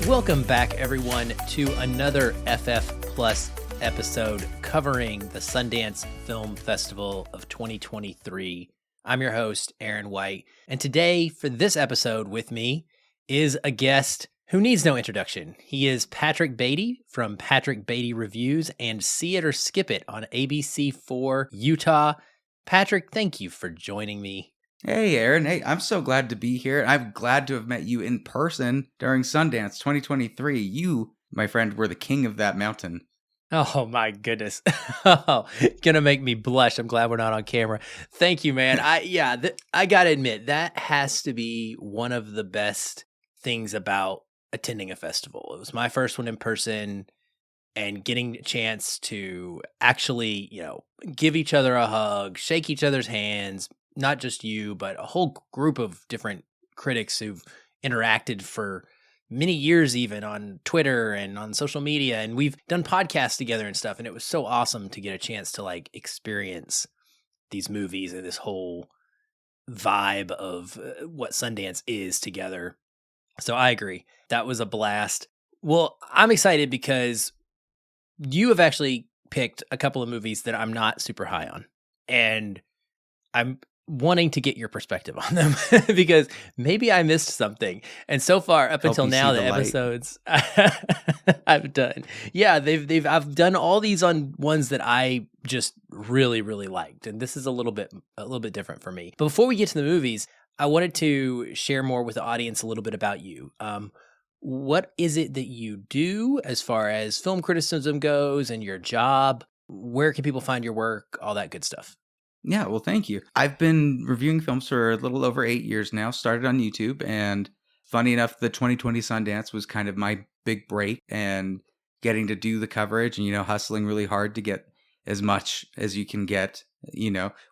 Welcome back, everyone, to another FF Plus episode covering the Sundance Film Festival of 2023. I'm your host, Aaron White, and today, for this episode with me, is a guest who needs no introduction. He is Patrick Beatty from Patrick Beatty Reviews and See It or Skip It on ABC4 Utah. Patrick, thank you for joining me. Hey, Aaron. Hey, I'm so glad to be here. I'm glad to have met you in person during Sundance 2023. You, my friend, were the king of that mountain. Oh, my goodness. Oh, gonna make me blush. I'm glad we're not on camera. Thank you, man. I gotta admit, that has to be one of the best things about attending a festival. It was my first one in person, and getting a chance to actually, give each other a hug, shake each other's hands, not just you, but a whole group of different critics who've interacted for many years, even on Twitter and on social media. And we've done podcasts together and stuff. And it was so awesome to get a chance to experience these movies and this whole vibe of what Sundance is together. So I agree. That was a blast. Well, I'm excited because you have actually picked a couple of movies that I'm not super high on. And I'm wanting to get your perspective on them because maybe I missed something. And so far, up until now, the episodes I've done, I've done all these on ones that I just really, really liked, and this is a little bit different for me. But before we get to the movies, I wanted to share more with the audience a little bit about you. What is it that you do as far as film criticism goes and your job? Where can people find your work? All that good stuff. Yeah, well, thank you. I've been reviewing films for a little over 8 years now, started on YouTube, and funny enough, the 2020 Sundance was kind of my big break, and getting to do the coverage and, hustling really hard to get as much as you can get,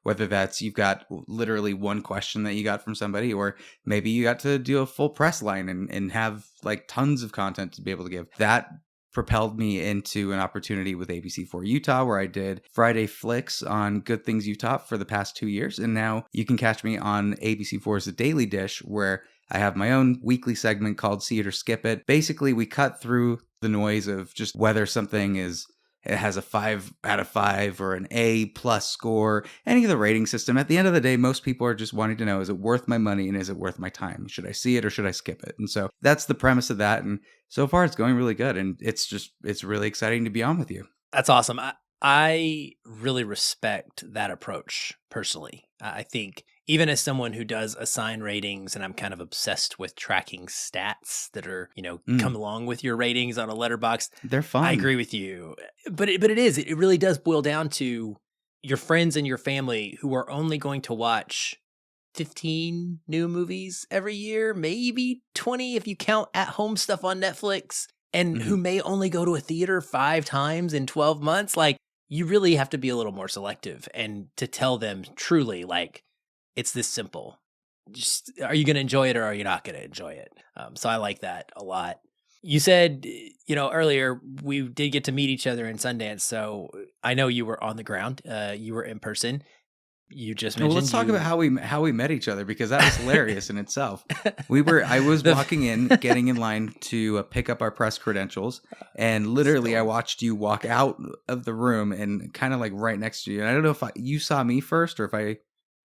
whether that's you've got literally one question that you got from somebody, or maybe you got to do a full press line and have tons of content to be able to give. That propelled me into an opportunity with ABC4 Utah, where I did Friday Flicks on Good Things Utah for the past 2 years. And now you can catch me on ABC4's The Daily Dish, where I have my own weekly segment called See It or Skip It. Basically, we cut through the noise of just whether something it has a 5 out of 5 or an A+ score, any of the rating system. At the end of the day, most people are just wanting to know, is it worth my money and is it worth my time? Should I see it or should I skip it? And so that's the premise of that. And so far it's going really good. And it's really exciting to be on with you. That's awesome. I really respect that approach personally. I think even as someone who does assign ratings, and I'm kind of obsessed with tracking stats that are, come along with your ratings on a letterbox. They're fun. I agree with you. But it really does boil down to your friends and your family who are only going to watch 15 new movies every year, maybe 20 if you count at-home stuff on Netflix, and who may only go to a theater 5 times in 12 months. You really have to be a little more selective and to tell them truly, it's this simple. Just, are you going to enjoy it or are you not going to enjoy it? So I like that a lot. You said, earlier we did get to meet each other in Sundance. So I know you were on the ground. You were in person. You just mentioned. Well, let's talk about how we met each other, because that was hilarious in itself. I was walking in, getting in line to pick up our press credentials, and literally I watched you walk out of the room and kind of right next to you. And I don't know if you saw me first or if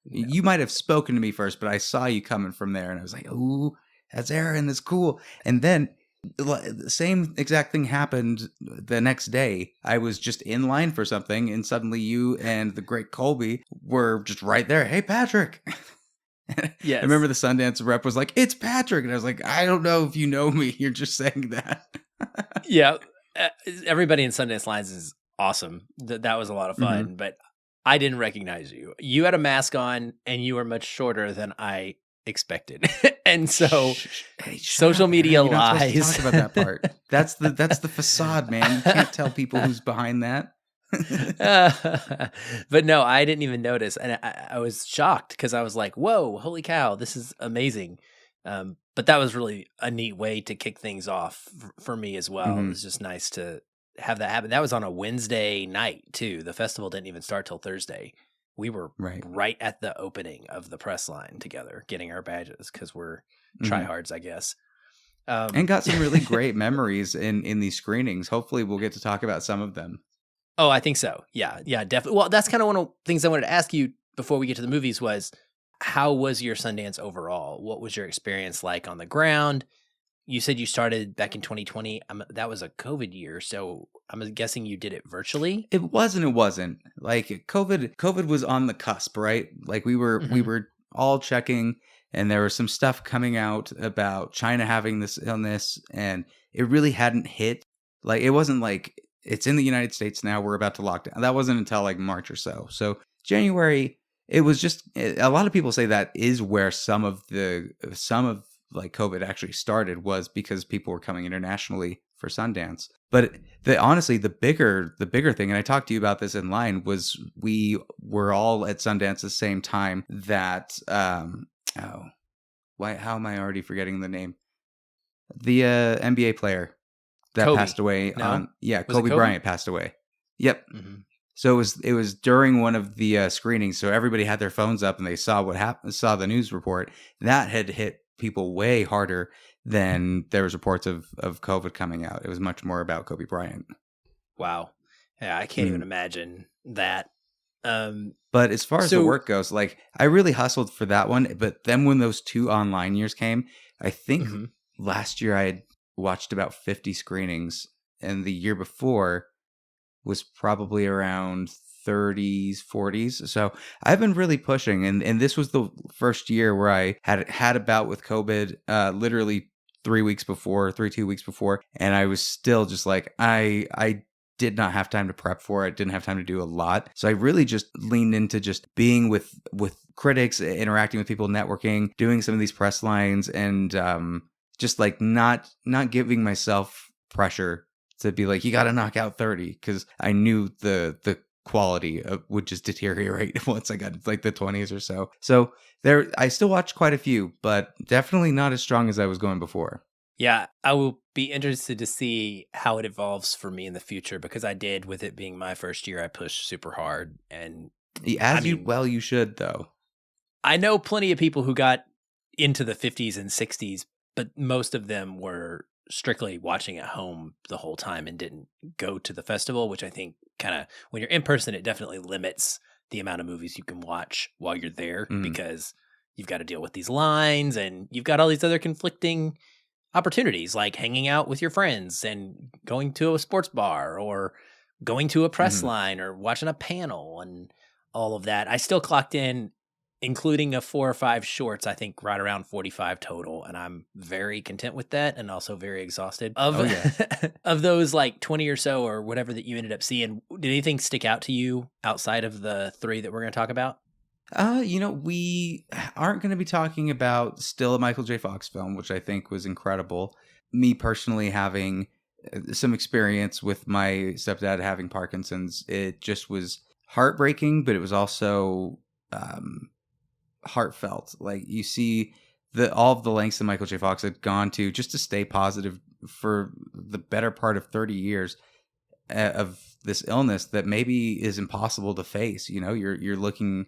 you might have spoken to me first, but I saw you coming from there, and I was like, "Ooh, that's Aaron. That's cool." And then the same exact thing happened the next day. I was just in line for something, and suddenly you and the great Colby were just right there. Hey, Patrick. Yes. I remember the Sundance rep was like, "It's Patrick." And I was like, "I don't know if you know me. You're just saying that." Yeah. Everybody in Sundance Lines is awesome. That was a lot of fun, but I didn't recognize you. You had a mask on and you were much shorter than I expected. And so social media lies. Talk about that part. That's the facade, man. You can't tell people who's behind that. But no, I didn't even notice. And I was shocked because I was like, whoa, holy cow, this is amazing. But that was really a neat way to kick things off for me as well. It was just nice to have that happen. That was on a Wednesday night too. The festival didn't even start till Thursday. We were right at the opening of the press line together, getting our badges because we're tryhards, I guess. And Um, got some really great memories in these screenings. Hopefully we'll get to talk about some of them. oh, I think so. Yeah, yeah, definitely. Well, that's kind of one of the things I wanted to ask you before we get to the movies was how was your Sundance overall? What was your experience like on the ground? You said you started back in 2020. That was a COVID year, so I'm guessing you did it virtually. It wasn't. Like COVID was on the cusp, right? Like we Hmm. were all checking, and there was some stuff coming out about China having this illness, and it really hadn't hit. Like it wasn't like it's in the United States now, we're about to lock down. That wasn't until like March or so. So January, it was just a lot of people say that is where some of like COVID actually started, was because people were coming internationally for Sundance. But honestly, the bigger thing, and I talked to you about this in line, was we were all at Sundance at the same time that oh, why, how am I already forgetting the name? The NBA player that Kobe, passed away no, on, yeah, was it Kobe Kobe? Bryant passed away. Yep. Hmm. So it was during one of the screenings, so everybody had their phones up and they saw what happened, saw the news report. That had hit people way harder than there was reports of COVID coming out. It was much more about Kobe Bryant. Wow. Yeah, I can't even Mm. imagine that. Um, But as far as the so work goes, like I really hustled for that one. But then when those two online years came, I think mhm. last year I had watched about 50 screenings, and the year before was probably around 30s, 40s. So I've been really pushing, and this was the first year where I had a bout with COVID, literally 2 weeks before, and I was still just like I did not have time to prep for it. Didn't have time to do a lot, so I really just leaned into just being with critics, interacting with people, networking, doing some of these press lines, and just like not giving myself pressure to be like, you got to knock out 30, because I knew the quality would just deteriorate once I got like the 20s or so. So there, I still watched quite a few, but definitely not as strong as I was going before. Yeah, I will be interested to see how it evolves for me in the future because I did, with it being my first year, I pushed super hard. And I As you mean, well, you should though. I know plenty of people who got into the 50s and 60s, but most of them were strictly watching at home the whole time and didn't go to the festival, which I think kind of, when you're in person, it definitely limits the amount of movies you can watch while you're there Mm, because you've got to deal with these lines and you've got all these other conflicting opportunities like hanging out with your friends and going to a sports bar or going to a press mm. line or watching a panel and all of that. I still clocked in, including a 4 or 5 shorts, I think right around 45 total. And I'm very content with that and also very exhausted of Oh yeah. of those like 20 or so or whatever that you ended up seeing. Did anything stick out to you outside of the three that we're going to talk about? We aren't going to be talking about still a Michael J. Fox film, which I think was incredible. Me personally having some experience with my stepdad having Parkinson's, it just was heartbreaking, but it was also um, heartfelt. Like you see the all of the lengths that Michael J. Fox had gone to just to stay positive for the better part of 30 years of this illness that maybe is impossible to face. You're looking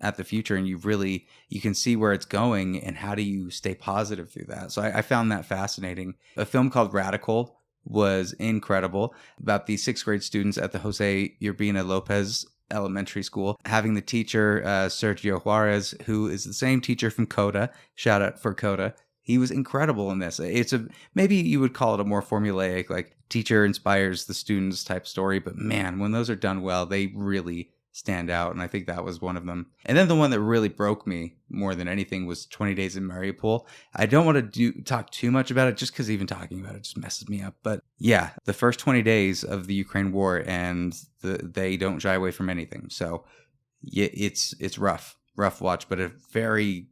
at the future, and you can see where it's going, and how do you stay positive through that. So I found that fascinating. A film called Radical was incredible, about the sixth grade students at the Jose Urbina Lopez Elementary School, having the teacher Sergio Juarez, who is the same teacher from Coda. Shout out for Coda. He was incredible in this. It's a, maybe you would call it a more formulaic, like teacher inspires the students type story, but man, when those are done well, they really stand out, and I think that was one of them. And then the one that really broke me more than anything was 20 Days in Mariupol. I don't want to talk too much about it, just because even talking about it just messes me up. But yeah, the first 20 days of the Ukraine war, and they don't shy away from anything. So yeah, it's rough watch, but a very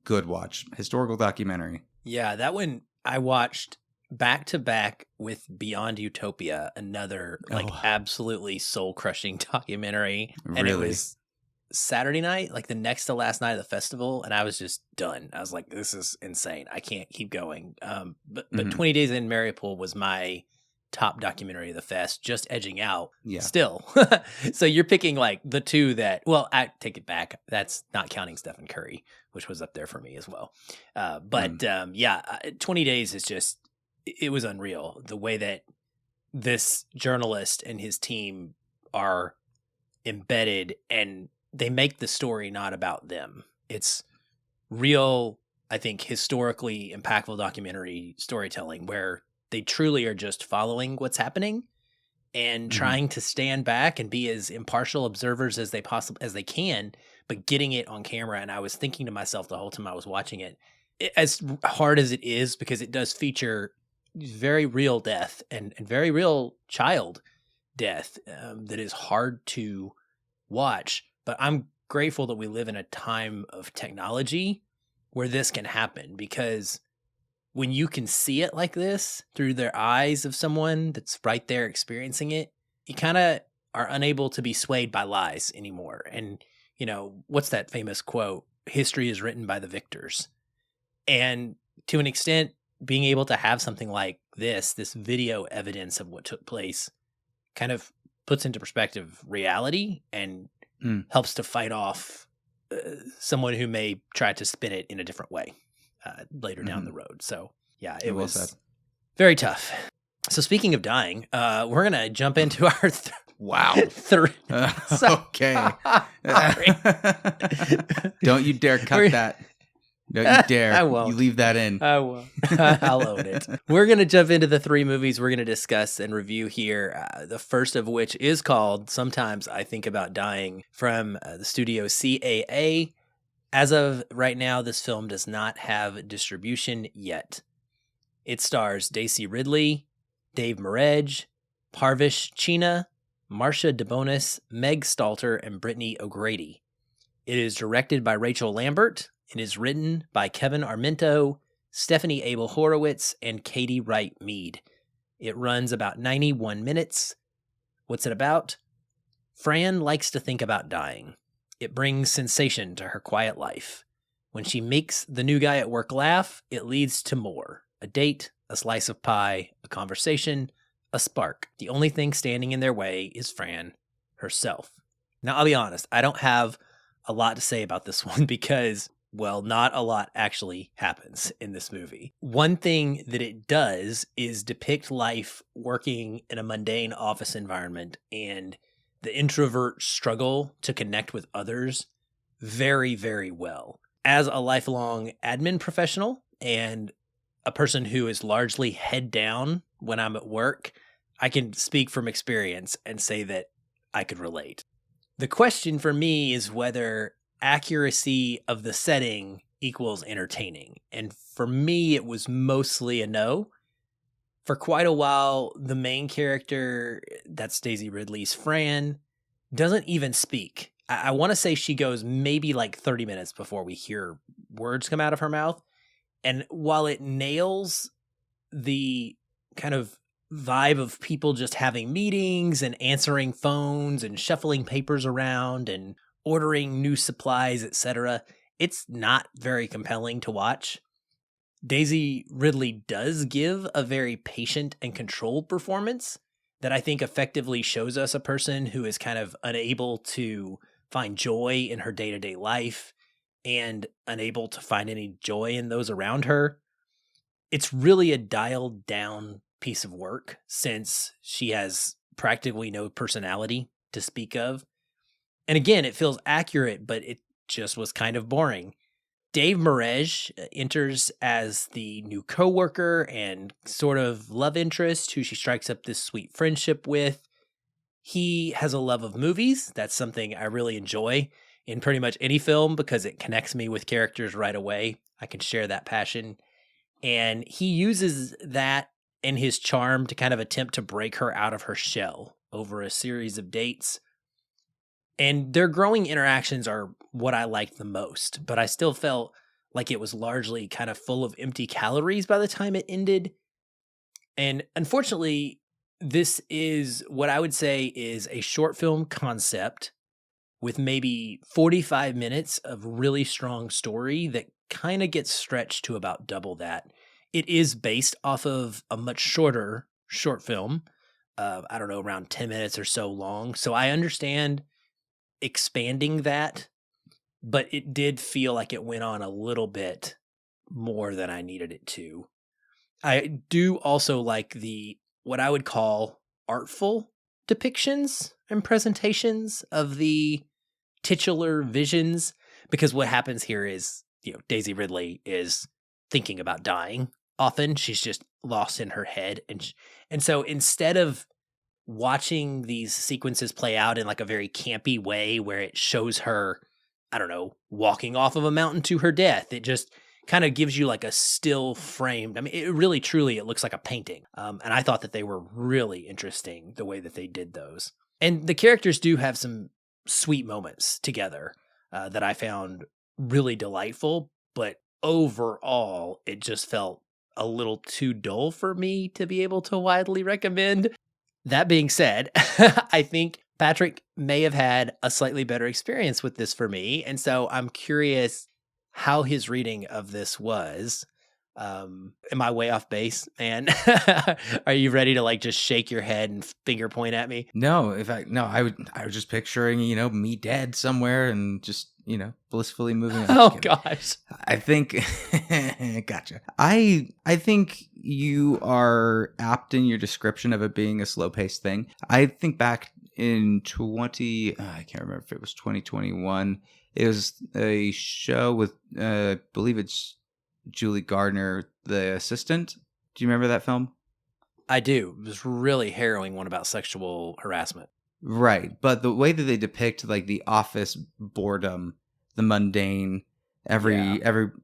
good watch. Historical documentary. Yeah, that one I watched back to back with Beyond Utopia, another like Oh, absolutely soul crushing documentary. And it really? was Saturday night, like the next to last night of the festival, and I was just done. I was like, this is insane. I can't keep going. But Hmm. 20 Days in Mariupol was my top documentary of the fest, just edging out Yeah. still. So you're picking like the two that, well, I take it back. That's not counting Stephen Curry, which was up there for me as well. But 20 Days is just, it was unreal. The way that this journalist and his team are embedded, and they make the story not about them. It's real, I think, historically impactful documentary storytelling where they truly are just following what's happening and trying to stand back and be as impartial observers as they can, but getting it on camera. And I was thinking to myself the whole time I was watching it, as hard as it is, because it does feature very real death and very real child death that is hard to watch. But I'm grateful that we live in a time of technology where this can happen, because when you can see it like this through their eyes of someone that's right there experiencing it, you kind of are unable to be swayed by lies anymore. And, you know, what's that famous quote? History is written by the victors. And to an extent, being able to have something like this video evidence of what took place, kind of puts into perspective reality and helps to fight off someone who may try to spin it in a different way later down the road. So yeah, it was very tough. So speaking of dying, we're going to jump into our three. Okay. Don't you dare cut that. Don't you dare. I won't. You leave that in. I won't. I'll own it. We're going to jump into the 3 movies we're going to discuss and review here. The first of which is called Sometimes I Think About Dying, from the studio CAA. As of right now, this film does not have distribution yet. It stars Daisy Ridley, Dave Marege, Parvish Chena, Marcia DeBonis, Meg Stalter, and Brittany O'Grady. It is directed by Rachel Lambert. It is written by Kevin Armento, Stephanie Abel Horowitz, and Katie Wright Mead. It runs about 91 minutes. What's it about? Fran likes to think about dying. It brings sensation to her quiet life. When she makes the new guy at work laugh, it leads to more. A date, a slice of pie, a conversation, a spark. The only thing standing in their way is Fran herself. Now, I'll be honest, I don't have a lot to say about this one because, well, not a lot actually happens in this movie. One thing that it does is depict life working in a mundane office environment and the introvert struggle to connect with others very, very well. As a lifelong admin professional and a person who is largely head down when I'm at work, I can speak from experience and say that I could relate. The question for me is whether accuracy of the setting equals entertaining. And for me, it was mostly a no. For quite a while, the main character, that's Daisy Ridley's Fran, doesn't even speak. I want to say she goes maybe like 30 minutes before we hear words come out of her mouth. And while it nails the kind of vibe of people just having meetings and answering phones and shuffling papers around and ordering new supplies, etc., it's not very compelling to watch. Daisy Ridley does give a very patient and controlled performance that I think effectively shows us a person who is kind of unable to find joy in her day-to-day life and unable to find any joy in those around her. It's really a dialed down piece of work since she has practically no personality to speak of. And again, it feels accurate, but it just was kind of boring. Dave Marege enters as the new coworker and sort of love interest who she strikes up this sweet friendship with. He has a love of movies. That's something I really enjoy in pretty much any film because it connects me with characters right away. I can share that passion. And he uses that and his charm to kind of attempt to break her out of her shell over a series of dates. And their growing interactions are what I liked the most, but I still felt like it was largely kind of full of empty calories by the time it ended. And unfortunately, this is what I would say is a short film concept with maybe 45 minutes of really strong story that kind of gets stretched to about double that. It is based off of a much shorter short film. I don't know, around 10 minutes or so long. So I understand expanding that, but it did feel like it went on a little bit more than I needed it to. I do also like the what I would call artful depictions and presentations of the titular visions, because what happens here is, Daisy Ridley is thinking about dying often. She's just lost in her head, and so instead of watching these sequences play out in like a very campy way where it shows her, I don't know, walking off of a mountain to her death, it just kind of gives you like a still framed. I mean, it really truly it looks like a painting. And I thought that they were really interesting the way that they did those. And the characters do have some sweet moments together that I found really delightful, but overall it just felt a little too dull for me to be able to widely recommend. That being said, I think Patrick may have had a slightly better experience with this for me. And so I'm curious how his reading of this was. Am I way off base, man? Are you ready to like just shake your head and finger point at me? No, in fact, no, I was just picturing, me dead somewhere and just, blissfully moving on. Oh gosh. I think gotcha. I think you are apt in your description of it being a slow-paced thing. I think back in I can't remember if it was 2021. It was a show with I believe it's Julie Gardner, The Assistant. Do you remember that film? I do. It was really harrowing one about sexual harassment. Right. But the way that they depict like the office boredom, the mundane, every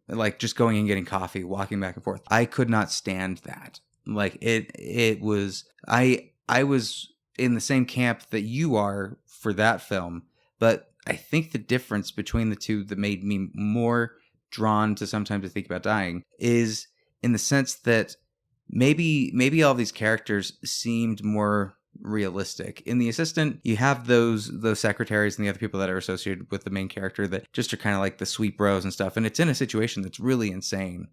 like just going and getting coffee, walking back and forth. I could not stand that. Like it was I was in the same camp that you are for that film, but I think the difference between the two that made me more drawn to Sometimes I Think About Dying is in the sense that maybe all these characters seemed more realistic. In The Assistant, you have those secretaries and the other people that are associated with the main character that just are kind of like the sweet bros and stuff, and it's in a situation that's really insane,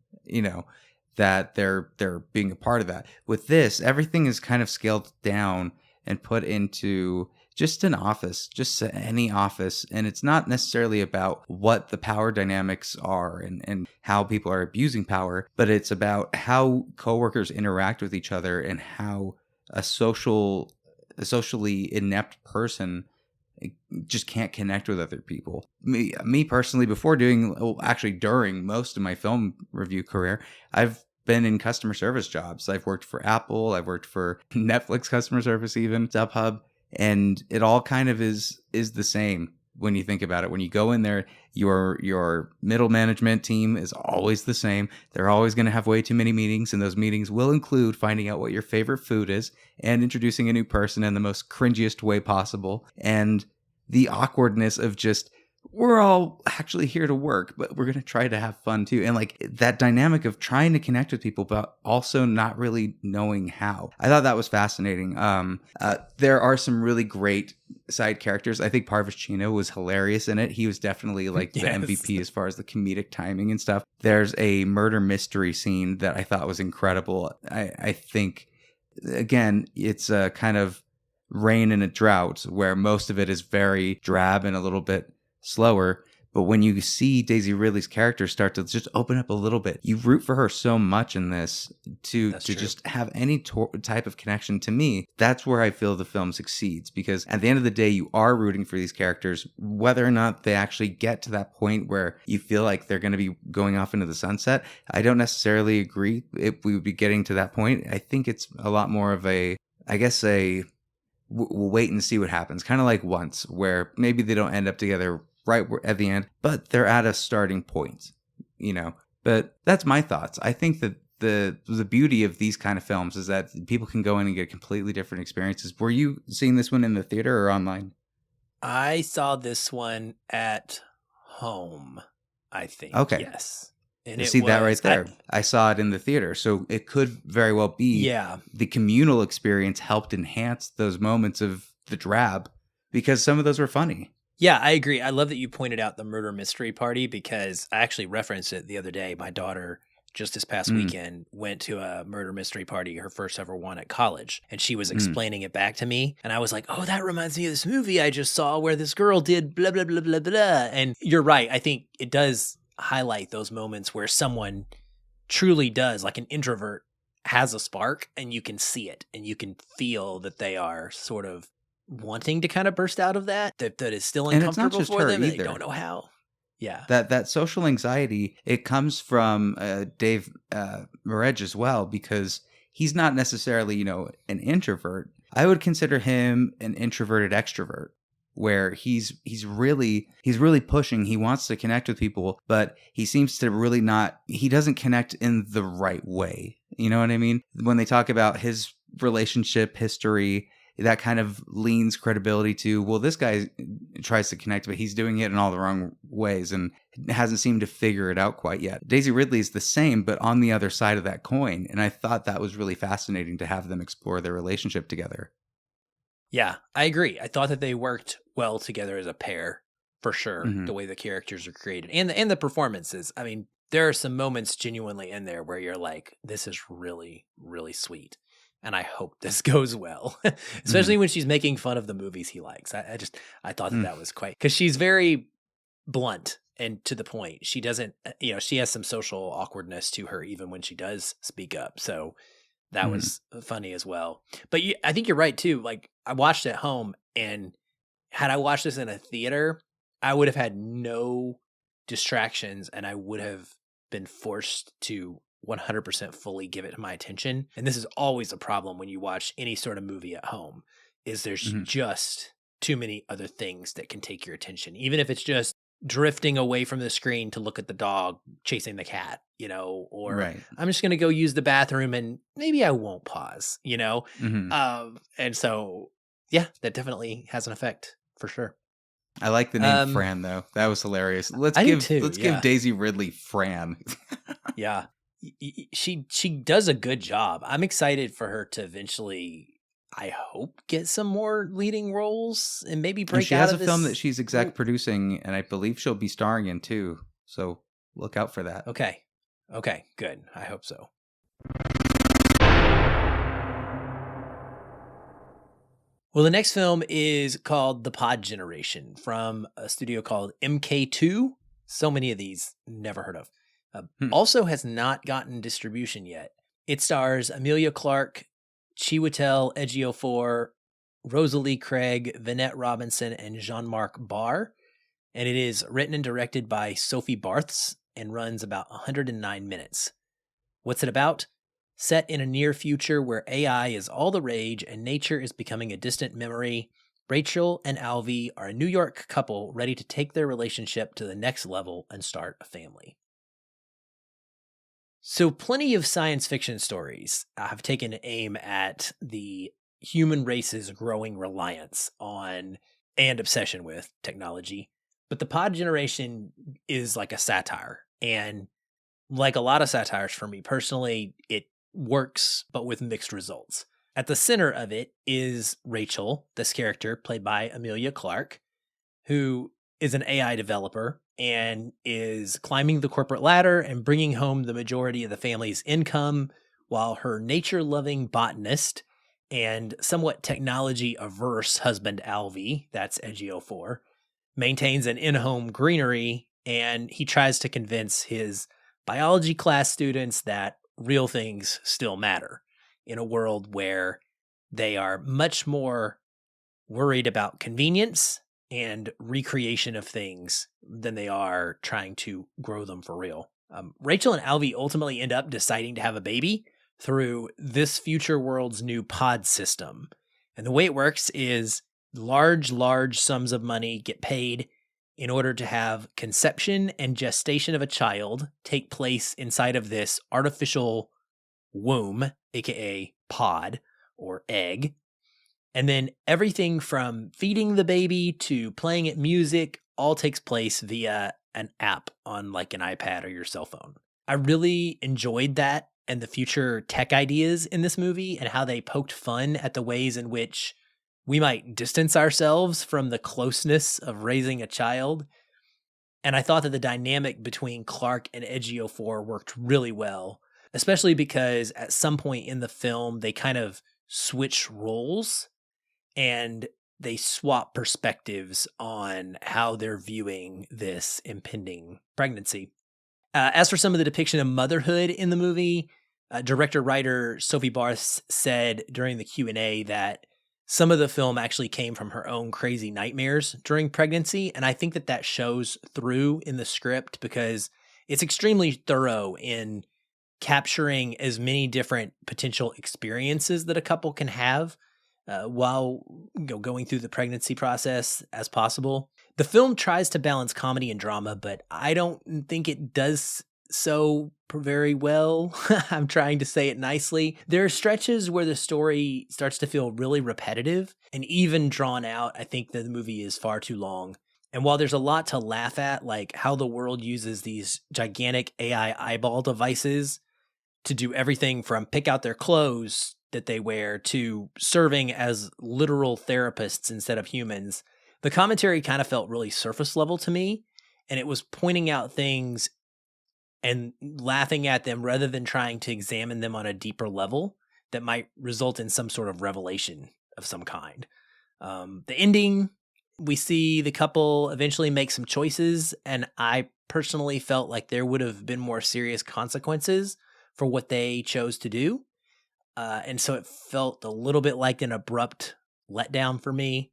that they're being a part of that. With this, everything is kind of scaled down and put into just an office, just any office. And it's not necessarily about what the power dynamics are and how people are abusing power, but it's about how coworkers interact with each other and how a socially inept person just can't connect with other people. Me personally, during most of my film review career, I've been in customer service jobs. I've worked for Apple, I've worked for Netflix customer service, even StubHub. And it all kind of is the same when you think about it. When you go in there, your middle management team is always the same. They're always going to have way too many meetings, and those meetings will include finding out what your favorite food is and introducing a new person in the most cringiest way possible. And the awkwardness of just, we're all actually here to work, but we're going to try to have fun too. And like that dynamic of trying to connect with people, but also not really knowing how. I thought that was fascinating. There are some really great side characters. I think Parvish Chino was hilarious in it. He was definitely like the MVP as far as the comedic timing and stuff. There's a murder mystery scene that I thought was incredible. I think, again, it's a kind of rain in a drought where most of it is very drab and a little bit slower, but when you see Daisy Ridley's character start to just open up a little bit, you root for her so much in this to just have any type of connection. To me, that's where I feel the film succeeds, because at the end of the day, you are rooting for these characters, whether or not they actually get to that point where you feel like they're going to be going off into the sunset. I don't necessarily agree if we would be getting to that point. I think it's a lot more of we'll wait and see what happens. Kind of like Once, where maybe they don't end up together right at the end, but they're at a starting point, But that's my thoughts. I think that the beauty of these kind of films is that people can go in and get completely different experiences. Were you seeing this one in the theater or online? I saw this one at home, I think. Okay. Yes. And see that right there. I saw it in the theater, so it could very well be the communal experience helped enhance those moments of the drab, because some of those were funny. Yeah, I agree. I love that you pointed out the murder mystery party, because I actually referenced it the other day. My daughter just this past weekend, went to a murder mystery party, her first ever one at college, and she was explaining it back to me, and I was like, oh, that reminds me of this movie I just saw where this girl did blah, blah, blah, blah, blah. And you're right. I think it does highlight those moments where someone truly does, like an introvert has a spark, and you can see it, and you can feel that they are sort of wanting to kind of burst out of that is still uncomfortable for them, and they don't know how. Yeah. That social anxiety, it comes from Dave Mareg as well, because he's not necessarily, an introvert. I would consider him an introverted extrovert, where he's really pushing. He wants to connect with people, but he seems to really he doesn't connect in the right way. You know what I mean? When they talk about his relationship history, that kind of leans credibility to, well, this guy tries to connect, but he's doing it in all the wrong ways and hasn't seemed to figure it out quite yet. Daisy Ridley is the same, but on the other side of that coin. And I thought that was really fascinating to have them explore their relationship together. Yeah, I agree. I thought that they worked well together as a pair, for sure, the way the characters are created and the performances. I mean, there are some moments genuinely in there where you're like, this is really, really sweet. And I hope this goes well, especially when she's making fun of the movies he likes. I thought that was quite, because she's very blunt and to the point. She doesn't, she has some social awkwardness to her, even when she does speak up. So that was funny as well. But I think you're right too. Like, I watched it at home, and had I watched this in a theater, I would have had no distractions, and I would have been forced to 100% fully give it my attention. And this is always a problem when you watch any sort of movie at home, is there's just too many other things that can take your attention, even if it's just drifting away from the screen to look at the dog chasing the cat, or I'm just going to go use the bathroom and maybe I won't pause, and so, yeah, that definitely has an effect for sure. I like the name Fran, though. That was hilarious. Let's give Daisy Ridley Fran. Yeah. She does a good job. I'm excited for her to eventually, I hope, get some more leading roles and maybe break out of this. She has a film that she's exec producing, and I believe she'll be starring in too. So look out for that. Okay, good. I hope so. Well, the next film is called The Pod Generation, from a studio called MK2. So many of these, never heard of. Also has not gotten distribution yet. It stars Emilia Clarke, Chiwetel Ejiofor, Rosalie Craig, Vinette Robinson, and Jean-Marc Barr. And it is written and directed by Sophie Barths and runs about 109 minutes. What's it about? Set in a near future where AI is all the rage and nature is becoming a distant memory, Rachel and Alvy are a New York couple ready to take their relationship to the next level and start a family. So plenty of science fiction stories have taken aim at the human race's growing reliance on and obsession with technology. But The Pod Generation is like a satire. And like a lot of satires for me personally, it works, but with mixed results. At the center of it is Rachel, this character played by Emilia Clarke, who is an AI developer and is climbing the corporate ladder and bringing home the majority of the family's income, while her nature-loving botanist and somewhat technology-averse husband Alvy, that's Ejiofor, maintains an in-home greenery, and he tries to convince his biology class students that real things still matter in a world where they are much more worried about convenience and recreation of things than they are trying to grow them for real. Rachel and Alvy ultimately end up deciding to have a baby through this future world's new pod system. And the way it works is large sums of money get paid in order to have conception and gestation of a child take place inside of this artificial womb, aka pod or egg. And then everything from feeding the baby to playing it music all takes place via an app on like an iPad or your cell phone. I really enjoyed that and the future tech ideas in this movie and how they poked fun at the ways in which we might distance ourselves from the closeness of raising a child. And I thought that the dynamic between Clark and Ejiofor worked really well, especially because at some point in the film, they kind of switch roles and they swap perspectives on how they're viewing this impending pregnancy. As for some of the depiction of motherhood in the movie, director-writer Sophie Barth said during the Q&A that some of the film actually came from her own crazy nightmares during pregnancy, and I think that that shows through in the script because it's extremely thorough in capturing as many different potential experiences that a couple can have while going through the pregnancy process as possible. The film tries to balance comedy and drama, but I don't think it does so very well. I'm trying to say it nicely. There are stretches where the story starts to feel really repetitive and even drawn out. I think that the movie is far too long. And while there's a lot to laugh at, like how the world uses these gigantic AI eyeball devices to do everything from pick out their clothes that they wear to serving as literal therapists instead of humans, the commentary kind of felt really surface level to me. And it was pointing out things and laughing at them rather than trying to examine them on a deeper level that might result in some sort of revelation of some kind. The ending, we see the couple eventually make some choices, and I personally felt like there would have been more serious consequences for what they chose to do. And so it felt a little bit like an abrupt letdown for me.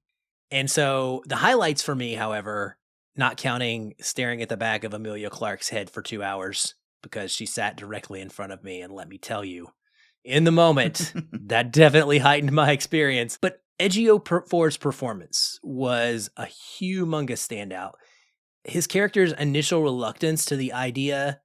And so the highlights for me, however, not counting staring at the back of Amelia Clark's head for 2 hours because she sat directly in front of me, and let me tell you, in the moment, that definitely heightened my experience. But Ejiofor's performance was a humongous standout. His character's initial reluctance to the idea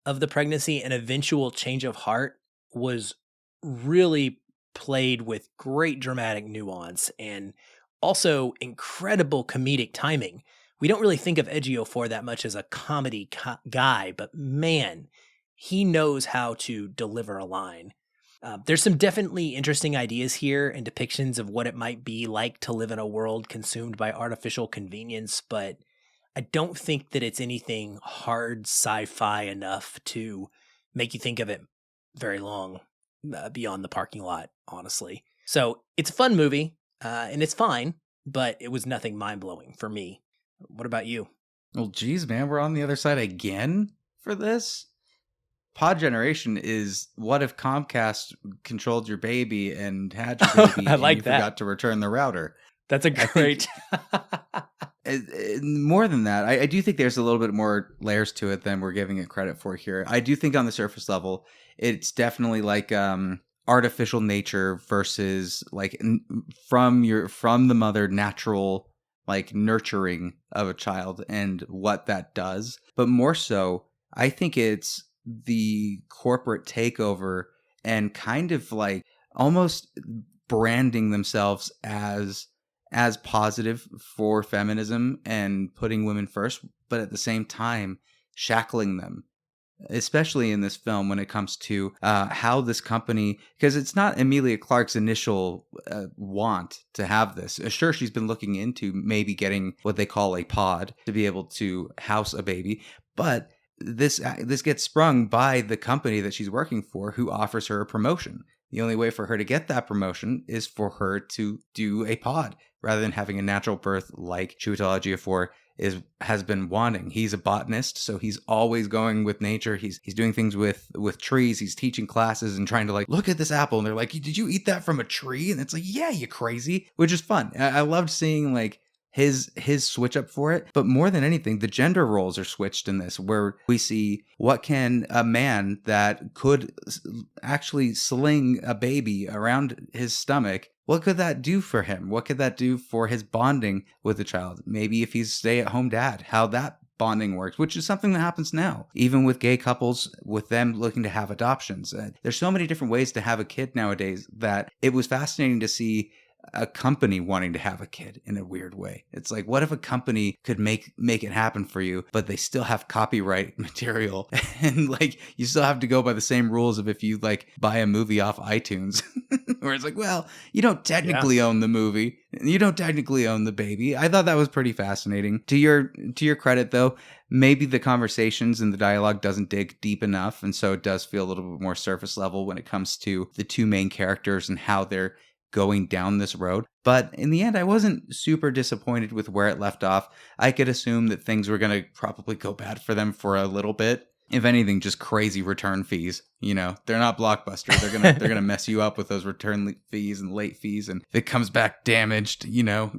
of the pregnancy and eventual change of heart was really played with great dramatic nuance and also incredible comedic timing. We don't really think of Ejiofor that much as a comedy guy, but man, he knows how to deliver a line. There's some definitely interesting ideas here and depictions of what it might be like to live in a world consumed by artificial convenience, but I don't think that it's anything hard sci-fi enough to make you think of it very long beyond the parking lot, honestly. So it's a fun movie, and it's fine, but it was nothing mind-blowing for me. What about you? Well, geez, man, we're on the other side again for this. Pod generation is what if Comcast controlled your baby and had your baby I and like you that. forgot to return the router? That's a great. More than that, I do think there's a little bit more layers to it than we're giving it credit for here. I do think on the surface level, it's definitely like artificial nature versus like from the mother natural like nurturing of a child and what that does. But more so, I think it's the corporate takeover and kind of like almost branding themselves as positive for feminism and putting women first, but at the same time shackling them, especially in this film when it comes to how this company, because it's not Emilia Clarke's initial want to have this. Sure, she's been looking into maybe getting what they call a pod to be able to house a baby, but this gets sprung by the company that she's working for, who offers her a promotion. The only way for her to get that promotion is for her to do a pod rather than having a natural birth like Chiwetel Ejiofor has been wanting. He's a botanist, so he's always going with nature. He's doing things with trees. He's teaching classes and trying to like, look at this apple. And they're like, did you eat that from a tree? And it's like, yeah, you crazy, which is fun. I loved seeing like his switch up for it. But more than anything, the gender roles are switched in this, where we see what can a man that could actually sling a baby around his stomach, what could that do for him? What could that do for his bonding with the child? Maybe if he's stay-at-home dad, how that bonding works, which is something that happens now, even with gay couples, with them looking to have adoptions. There's so many different ways to have a kid nowadays that it was fascinating to see a company wanting to have a kid in a weird way. It's like, what if a company could make it happen for you, but they still have copyright material and like you still have to go by the same rules of if you like buy a movie off iTunes where it's like, well, you don't technically own the movie. You don't technically own the baby. I thought that was pretty fascinating. To your credit, though, maybe the conversations and the dialogue doesn't dig deep enough, and so it does feel a little bit more surface level when it comes to the two main characters and how they're going down this road. But in the end, I wasn't super disappointed with where it left off. I could assume that things were going to probably go bad for them for a little bit. If anything, just crazy return fees. You know, they're not Blockbuster. They're gonna mess you up with those return fees and late fees, and if it comes back damaged, you know,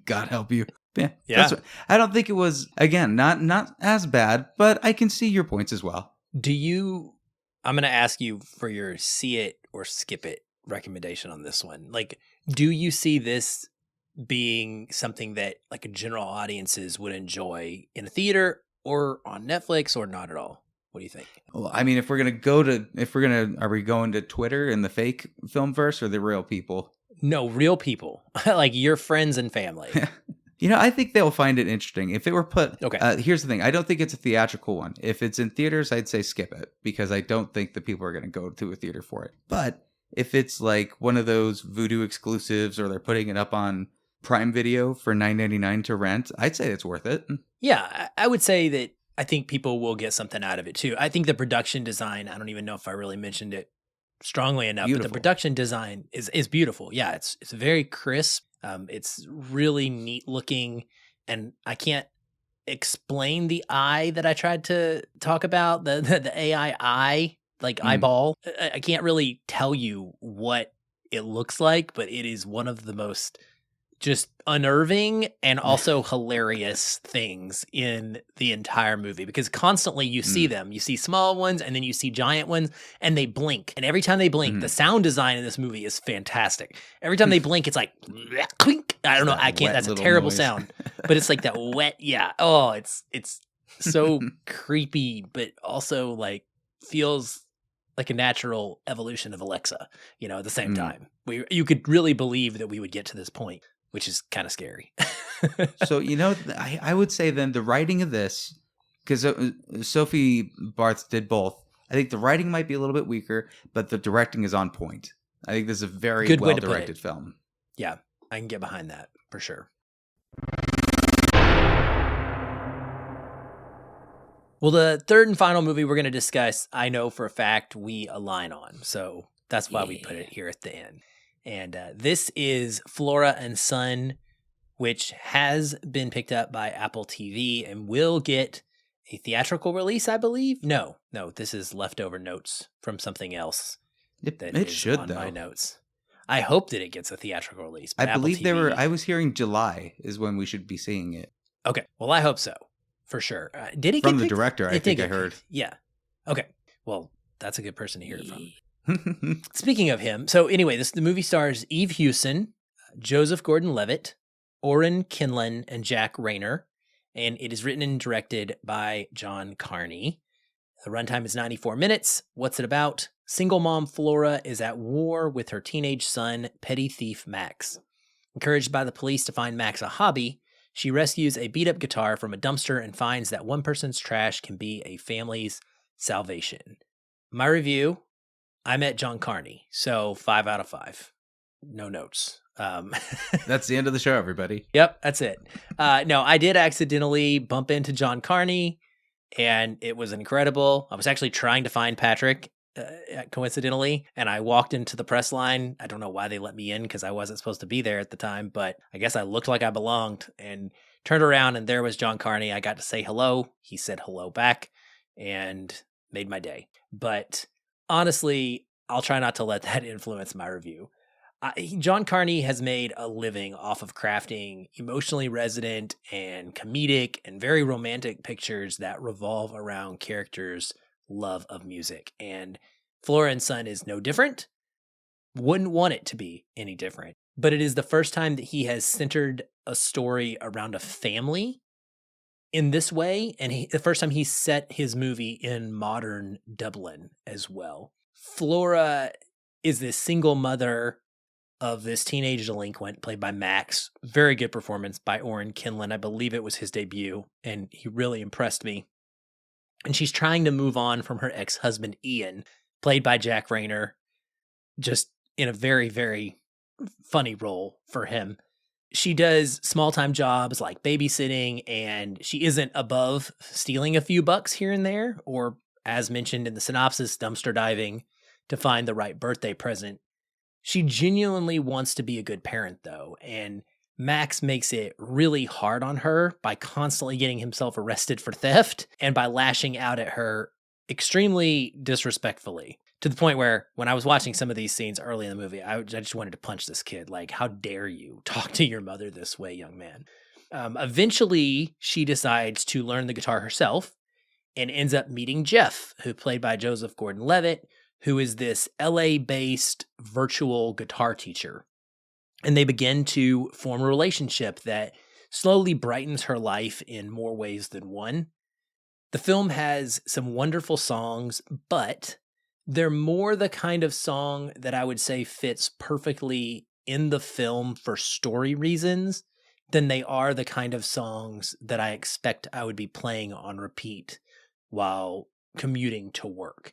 God help you. Yeah. I don't think it was, again, not as bad, but I can see your points as well. I'm gonna ask you for your see it or skip it recommendation on this one. Like, do you see this being something that like a general audiences would enjoy in a theater or on Netflix, or not at all? What do you think? Well, I mean, are we going to Twitter and the fake film verse or the real people? No, real people, like your friends and family. You know, I think they'll find it interesting. If it were put, Okay. Here's the thing. I don't think it's a theatrical one. If it's in theaters, I'd say skip it because I don't think the people are going to go to a theater for it. But if it's like one of those Vudu exclusives or they're putting it up on Prime Video for $9.99 to rent, I'd say it's worth it. Yeah, I would say that I think people will get something out of it too. I think the production design, I don't even know if I really mentioned it strongly enough, but the production design is beautiful. Yeah, it's very crisp. It's really neat looking, and I can't explain the eye that I tried to talk about, the AI eye, like eyeball. I can't really tell you what it looks like, but it is one of the most just unnerving and also hilarious things in the entire movie, because constantly you see them. You see small ones and then you see giant ones, and they blink. And every time they blink, the sound design in this movie is fantastic. Every time they blink, it's like clink. I don't know. I can't. That's a terrible sound, but it's like that wet. Yeah. Oh, it's so creepy, but also like feels like a natural evolution of Alexa. You know, at the same time, you could really believe that we would get to this point, which is kind of scary. So, you know, I would say then the writing of this, because Sophie Barth did both. I think the writing might be a little bit weaker, but the directing is on point. I think this is a very good well-directed film. Yeah, I can get behind that for sure. Well, the third and final movie we're going to discuss, I know for a fact we align on. So that's why we put it here at the end. And this is Flora and Son, which has been picked up by Apple TV and will get a theatrical release, I believe. No, this is leftover notes from something else. It should, on though. My notes. I hope that it gets a theatrical release. I believe I was hearing July is when we should be seeing it. Okay, well, I hope so, for sure. Did it from the director? I think I heard. Yeah. Okay. Well, that's a good person to hear it from. Speaking of him, so anyway, the movie stars Eve Hewson, Joseph Gordon-Levitt, Oren Kinlan, and Jack Rayner, and it is written and directed by John Carney. The runtime is 94 minutes. What's it about? Single mom Flora is at war with her teenage son, petty thief Max. Encouraged by the police to find Max a hobby, she rescues a beat-up guitar from a dumpster and finds that one person's trash can be a family's salvation. My review: I met John Carney, so 5 out of 5. No notes. That's the end of the show, everybody. Yep, that's it. No, I did accidentally bump into John Carney, and it was incredible. I was actually trying to find Patrick, coincidentally, and I walked into the press line. I don't know why they let me in because I wasn't supposed to be there at the time, but I guess I looked like I belonged and turned around, and there was John Carney. I got to say hello. He said hello back and made my day. But honestly, I'll try not to let that influence my review. John Carney has made a living off of crafting emotionally resonant and comedic and very romantic pictures that revolve around characters' love of music. And Flora and Son is no different. Wouldn't want it to be any different. But it is the first time that he has centered a story around a family in this way. And the first time he set his movie in modern Dublin as well. Flora is this single mother of this teenage delinquent played by Max. Very good performance by Oren Kinlan. I believe it was his debut, and he really impressed me. And she's trying to move on from her ex-husband, Ian, played by Jack Rayner, just in a very, very funny role for him. she does small-time jobs like babysitting, and she isn't above stealing a few bucks here and there, or as mentioned in the synopsis, dumpster diving to find the right birthday present. She genuinely wants to be a good parent, though, and Max makes it really hard on her by constantly getting himself arrested for theft and by lashing out at her extremely disrespectfully, to the point where when I was watching some of these scenes early in the movie, I just wanted to punch this kid. Like, how dare you talk to your mother this way, young man? Eventually, she decides to learn the guitar herself and ends up meeting Jeff, who played by Joseph Gordon-Levitt, who is this LA-based virtual guitar teacher. And they begin to form a relationship that slowly brightens her life in more ways than one. The film has some wonderful songs, but they're more the kind of song that I would say fits perfectly in the film for story reasons than they are the kind of songs that I expect I would be playing on repeat while commuting to work.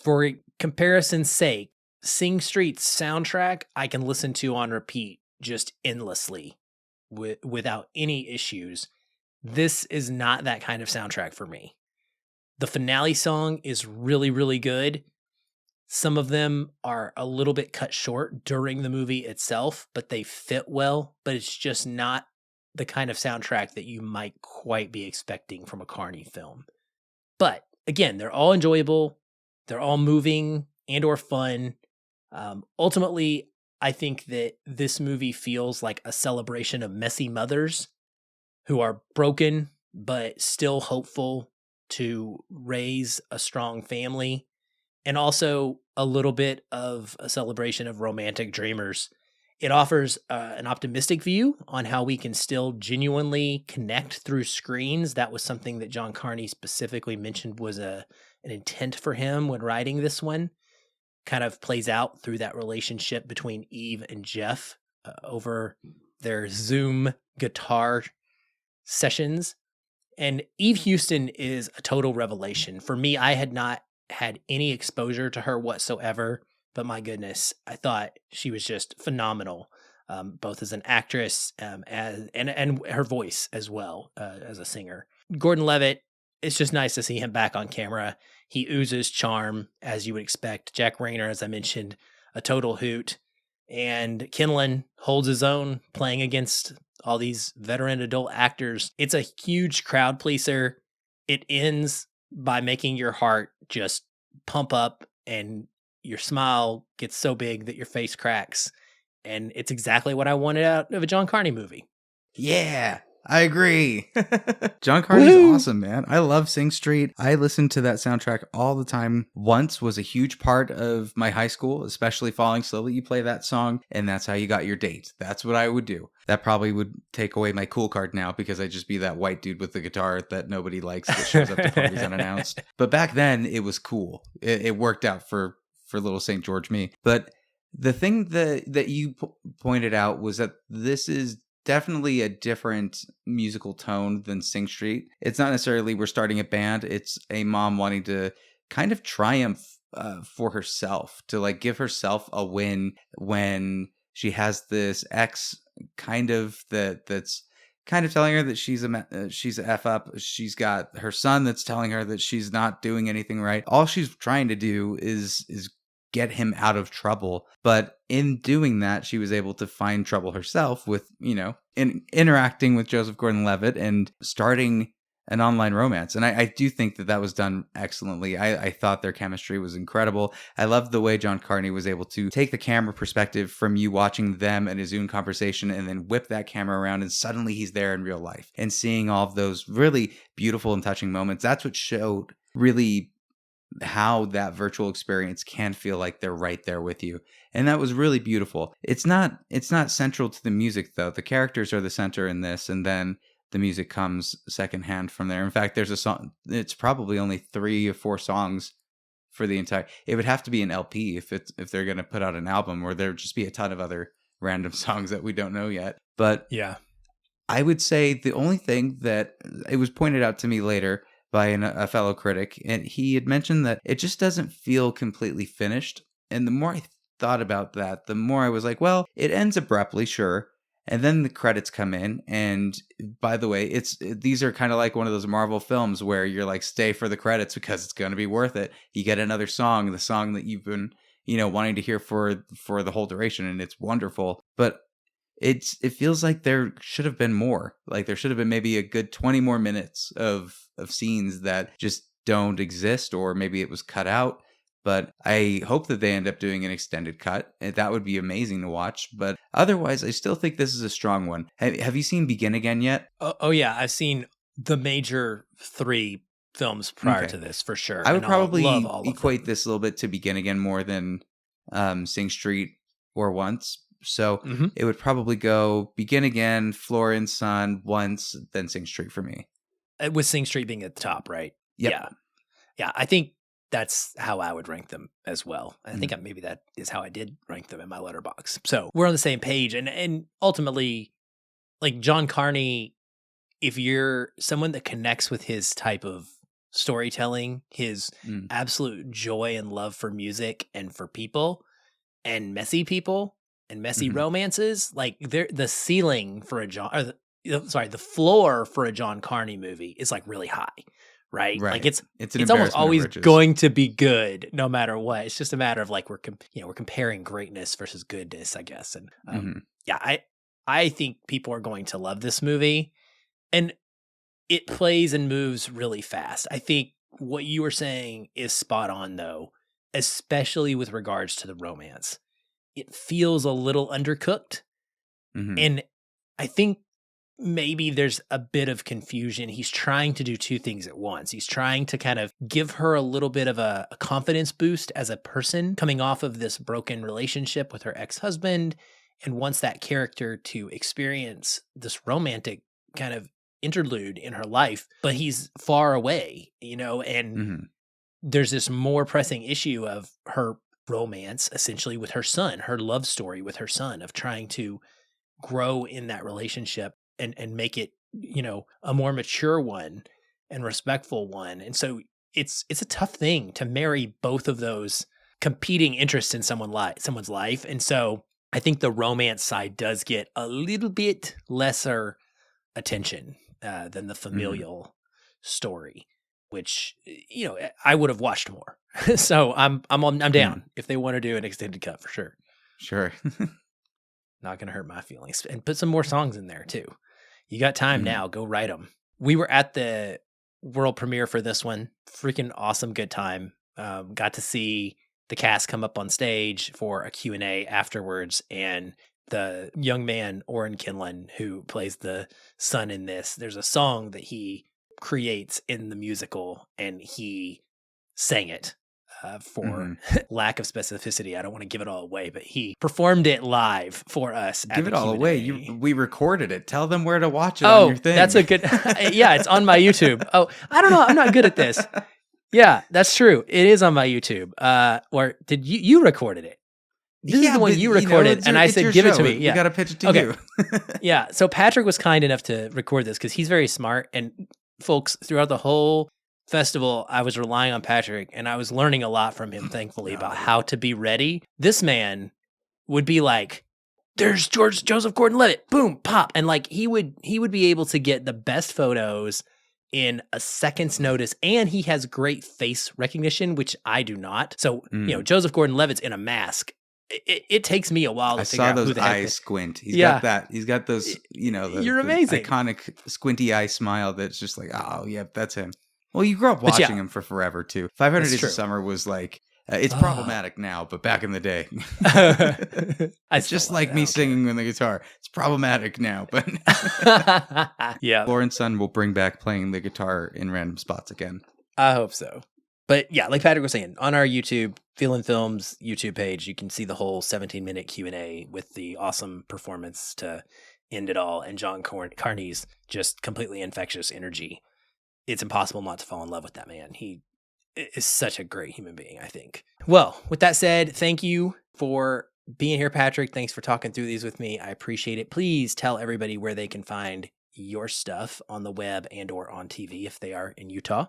For comparison's sake, Sing Street's soundtrack I can listen to on repeat just endlessly without any issues. This is not that kind of soundtrack for me. The finale song is really, really good. Some of them are a little bit cut short during the movie itself, but they fit well, but it's just not the kind of soundtrack that you might quite be expecting from a Carney film. But again, they're all enjoyable. They're all moving and or fun. Ultimately, I think that this movie feels like a celebration of messy mothers who are broken but still hopeful to raise a strong family, and also a little bit of a celebration of romantic dreamers. It offers an optimistic view on how we can still genuinely connect through screens. That was something that John Carney specifically mentioned was an intent for him when writing this one. Kind of plays out through that relationship between Eve and Jeff over their Zoom guitar sessions. And Eve Houston is a total revelation. For me, I had not had any exposure to her whatsoever, but my goodness, I thought she was just phenomenal, both as an actress and her voice as well as a singer. Gordon-Levitt, it's just nice to see him back on camera. He oozes charm, as you would expect. Jack Rayner, as I mentioned, a total hoot. And Kinlan holds his own, playing against all these veteran adult actors. It's a huge crowd pleaser. It ends by making your heart just pump up and your smile gets so big that your face cracks. And it's exactly what I wanted out of a John Carney movie. Yeah, I agree. John Carney's awesome, man. I love Sing Street. I listen to that soundtrack all the time. Once was a huge part of my high school, especially Falling Slowly. You play that song, and that's how you got your date. That's what I would do. That probably would take away my cool card now because I'd just be that white dude with the guitar that nobody likes that shows up to parties unannounced. But back then, it was cool. It worked out for little St. George me. But the thing that you pointed out was that this is definitely a different musical tone than Sing Street. It's not necessarily we're starting a band. It's a mom wanting to kind of triumph for herself, to like give herself a win when she has this ex kind of that's kind of telling her that she's a F up. She's got her son that's telling her that she's not doing anything right. All she's trying to do is get him out of trouble. But in doing that, she was able to find trouble herself with, interacting with Joseph Gordon-Levitt and starting an online romance. And I do think that was done excellently. I thought their chemistry was incredible. I loved the way John Carney was able to take the camera perspective from you watching them in a Zoom conversation and then whip that camera around and suddenly he's there in real life and seeing all of those really beautiful and touching moments. That's what showed really how that virtual experience can feel like they're right there with you. And that was really beautiful. It's not central to the music though. The characters are the center in this, and then the music comes secondhand from there. In fact, there's a song, it's probably only 3 or 4 songs for the entire, it would have to be an LP if they're going to put out an album, or there'd just be a ton of other random songs that we don't know yet. But yeah, I would say the only thing that it was pointed out to me later by a fellow critic, and he had mentioned that it just doesn't feel completely finished. And the more I thought about that, the more I was like, well, it ends abruptly, sure. And then the credits come in, and by the way, these are kind of like one of those Marvel films where you're like, stay for the credits because it's going to be worth it. You get another song, the song that you've been, wanting to hear for the whole duration, and it's wonderful. But it feels like there should have been more. Like there should have been maybe a good 20 more minutes of scenes that just don't exist, or maybe it was cut out. But I hope that they end up doing an extended cut. That would be amazing to watch. But otherwise, I still think this is a strong one. Have you seen Begin Again yet? Oh yeah, I've seen the major 3 films prior to this for sure. I would probably love all equate this a little bit to Begin Again more than Sing Street or Once. So it would probably go Begin Again, Flora and Son, Once, then Sing Street for me. With Sing Street being at the top, right? Yep. Yeah. I think that's how I would rank them as well. I think maybe that is how I did rank them in my letterbox. So we're on the same page. And ultimately, like John Carney, if you're someone that connects with his type of storytelling, his absolute joy and love for music and for people and messy romances, like the ceiling for a the floor for a John Carney movie is like really high. Right. Like it's almost always going to be good no matter what. It's just a matter of like we're comparing greatness versus goodness, I guess. And I think people are going to love this movie, and it plays and moves really fast. I think what you were saying is spot on though, especially with regards to the romance. It feels a little undercooked. And I think maybe there's a bit of confusion. He's trying to do 2 things at once. He's trying to kind of give her a little bit of a confidence boost as a person coming off of this broken relationship with her ex-husband, and wants that character to experience this romantic kind of interlude in her life, but he's far away, and there's this more pressing issue of her romance essentially with her son, her love story with her son, of trying to grow in that relationship and make it, a more mature one and respectful one. And so it's a tough thing to marry both of those competing interests in someone's life. And so I think the romance side does get a little bit lesser attention than the familial story, which, I would have watched more. So I'm down if they want to do an extended cut for sure. Sure. Not going to hurt my feelings. And put some more songs in there too. You got time now. Go write them. We were at the world premiere for this one. Freaking awesome. Good time. Got to see the cast come up on stage for a Q&A afterwards. And the young man, Oren Kinlan, who plays the son in this, there's a song that he creates in the musical, and he sang it. For lack of specificity, I don't want to give it all away, but he performed it live for us. Give it all away. We recorded it. Tell them where to watch it on your thing. That's a good. Yeah, it's on my YouTube. Oh, I don't know. I'm not good at this. Yeah, that's true. It is on my YouTube. Or did you recorded it? This is the one you recorded, and I said, give it to me. Yeah, we got to pitch it to you. Yeah. So Patrick was kind enough to record this because he's very smart. And folks, throughout the whole festival, I was relying on Patrick, and I was learning a lot from him, thankfully, about how to be ready. This man would be like, there's Joseph Gordon-Levitt, boom, pop. And like he would be able to get the best photos in a second's notice, and he has great face recognition, which I do not. So, Joseph Gordon-Levitt's in a mask. It takes me a while to figure out who the heck. I saw those eyes squint. He's got that. He's got those, you're amazing. Iconic squinty eye smile that's just like, oh, yeah, that's him. Well, you grew up watching him for forever, too. 500 Days of Summer was like, it's problematic now, but back in the day. It's just like me singing on the guitar. It's problematic now, but yeah. Flora and Son will bring back playing the guitar in random spots again. I hope so. But yeah, like Patrick was saying, on our YouTube, Feelin Film's YouTube page, you can see the whole 17-minute Q&A with the awesome performance to end it all, and John Carney's just completely infectious energy. It's impossible not to fall in love with that man. He is such a great human being, I think. Well, with that said, thank you for being here, Patrick. Thanks for talking through these with me. I appreciate it. Please tell everybody where they can find your stuff on the web and or on TV if they are in Utah.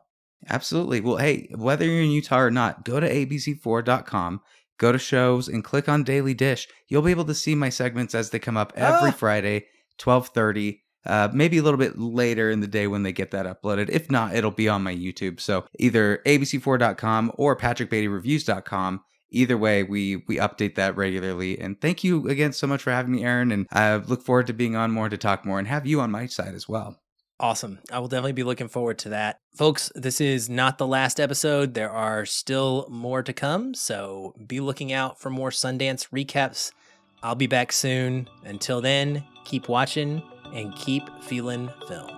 Absolutely. Well, hey, whether you're in Utah or not, go to abc4.com, go to shows and click on Daily Dish. You'll be able to see my segments as they come up every Friday, 12:30. Maybe a little bit later in the day when they get that uploaded. If not, it'll be on my YouTube. So either abc4.com or patrickbeattyreviews.com. Either way, we update that regularly. And thank you again so much for having me, Aaron. And I look forward to being on more to talk more and have you on my side as well. Awesome. I will definitely be looking forward to that. Folks, this is not the last episode. There are still more to come, so be looking out for more Sundance recaps. I'll be back soon. Until then, keep watching and keep feeling film.